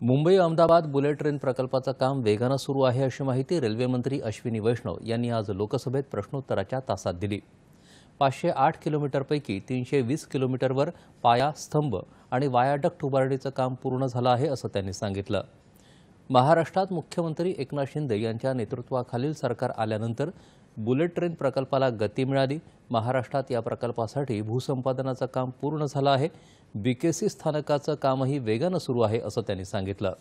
Mumbai Ahmedabad bullet train प्रकल्पाचं काम वेगानं सुरू आहे अशी माहिती रेल्वे मंत्री अश्विनी वैष्णव यांनी आज लोकसभेत प्रश्नोत्तराच्या तासात दिली। 508 किलोमीटरपैकी 320 किलोमीटरवर पाया, स्तंभ आणि वायाडक्ट उभारणीचं काम पूर्ण झालं आहे असं त्यांनी सांगितलं। महाराष्ट्रात मुख्यमंत्री एकनाथ शिंदे यांच्या नेतृत्वाखालील सरकार आल्यानंतर बुलेट ट्रेन प्रकल्पाला गती मिळाली। महाराष्ट्रात या प्रकल्पासाठी भूसंपादनाचं काम पूर्ण झालं आहे। बीकेसी स्थानकाचं कामही वेगानं सुरू आहे असं त्यांनी सांगितलं।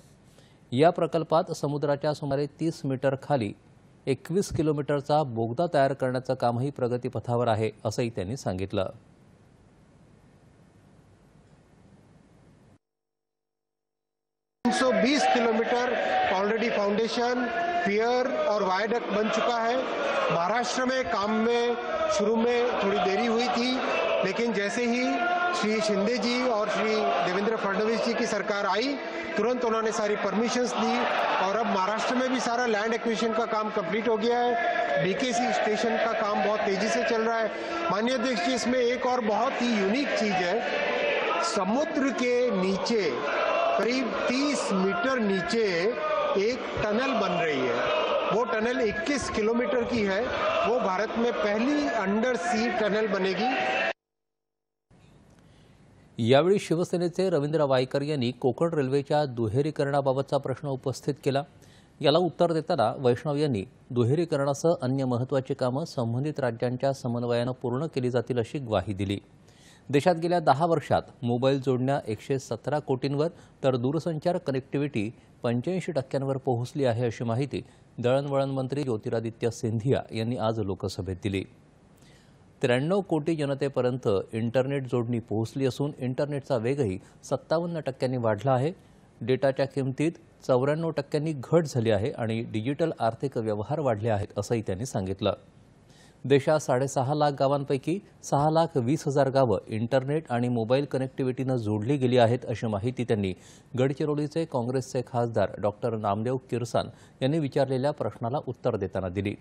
या प्रकल्पात समुद्राच्या सुमारे 30 मीटर खाली 21 किलोमीटरचा बोगदा तयार करण्याचं कामही प्रगतीपथावर आहे असंही त्यांनी सांगितलं। 320 किलोमीटर ऑलरेडी फाउंडेशन, पियर और वायडक्ट बन चुका है। महाराष्ट्र में काम में शुरू में थोड़ी देरी हुई थी, लेकिन जैसे ही श्री शिंदे जी और श्री देवेंद्र फडणवीस जी की सरकार आई, तुरंत उन्होंने सारी परमिशंस दी और अब महाराष्ट्र में भी सारा लैंड एक्विजिशन का काम कंप्लीट हो गया है। बीकेसी स्टेशन का काम बहुत तेजी से चल रहा है। माननीय अध्यक्ष जी, इसमें एक और बहुत ही यूनिक चीज है। समुद्र के नीचे करीब 30 मीटर नीचे एक टनल बन रही है। वो टनल 21 किलोमीटर की है। वो भारत में पहली अंडर सी टनल बनेगी। यावेळी शिवसेनेचे रवींद्र वायकर यांनी कोकण रेल्वेच्या दुहेरीकरणाबाबतचा प्रश्न उपस्थित केला। याला उत्तर देताना वैष्णव यांनी दुहेरीकरणासह अन्य महत्त्वाची कामं संबंधित राज्यांच्या समन्वयानं पूर्ण केली जातील अशी ग्वाही दिली। देशात गेल्या 10 वर्षात मोबाईल जोडण्या 117 कोटींवर तर दूरसंचार कनेक्टिव्हिटी 85% पोहोचली आहे अशी माहिती दळणवळण मंत्री ज्योतिरादित्य सिंधिया यांनी आज लोकसभेत दिली। 93 कोटी जनतेपर्यंत इंटरनेट जोडणी पोहोचली असून इंटरनेटचा वेगही 57% वाढला आहे। डेटाच्या किमतीत 94% घट झाली आहे आणि डिजिटल आर्थिक व्यवहार वाढले आहेत असंही त्यांनी सांगितलं। देशात 6.5 लाख गावांपैकी 6,20,000 गावं इंटरनेट आणि मोबाईल कनेक्टिव्हिटीनं जोडली गेली आहेत अशी माहिती त्यांनी गडचिरोलीचे काँग्रेसचे खासदार डॉक्टर नामदेव किरसान यांनी विचारलेल्या प्रश्नाला उत्तर देताना दिली।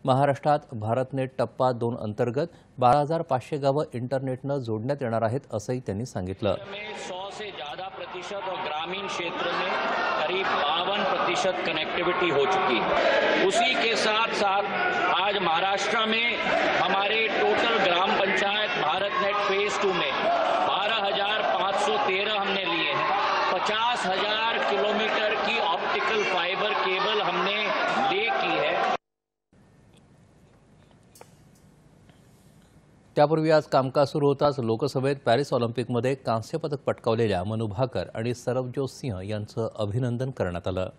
महाराष्ट्रात भारतनेट टप्पा 2 अंतर्गत 12,500 गावं इंटरनेटनं जोडण्यात येणार आहेत असंही त्यांनी सांगितलं। 100 से ज़्यादा प्रतिशत और ग्रामीण क्षेत्र में करीब 52% कनेक्टिविटी हो चुकी है। उसी के साथ साथ आज महाराष्ट्र में हमारे टोटल ग्राम पंचायत भारतनेट फेज 2 में 12,513 हमने लिए हैं। 50,000 किलोमीटर की ऑप्टिकल फाइबर केबल हमने ले की है। त्यापूर्वी आज कामकाज सुरू होताच लोकसभेत पॅरिस ऑलिम्पिकमध्ये कांस्य पदक पटकावलेल्या मनू भाकर आणि सरबजोत सिंह यांचं अभिनंदन करण्यात आलं।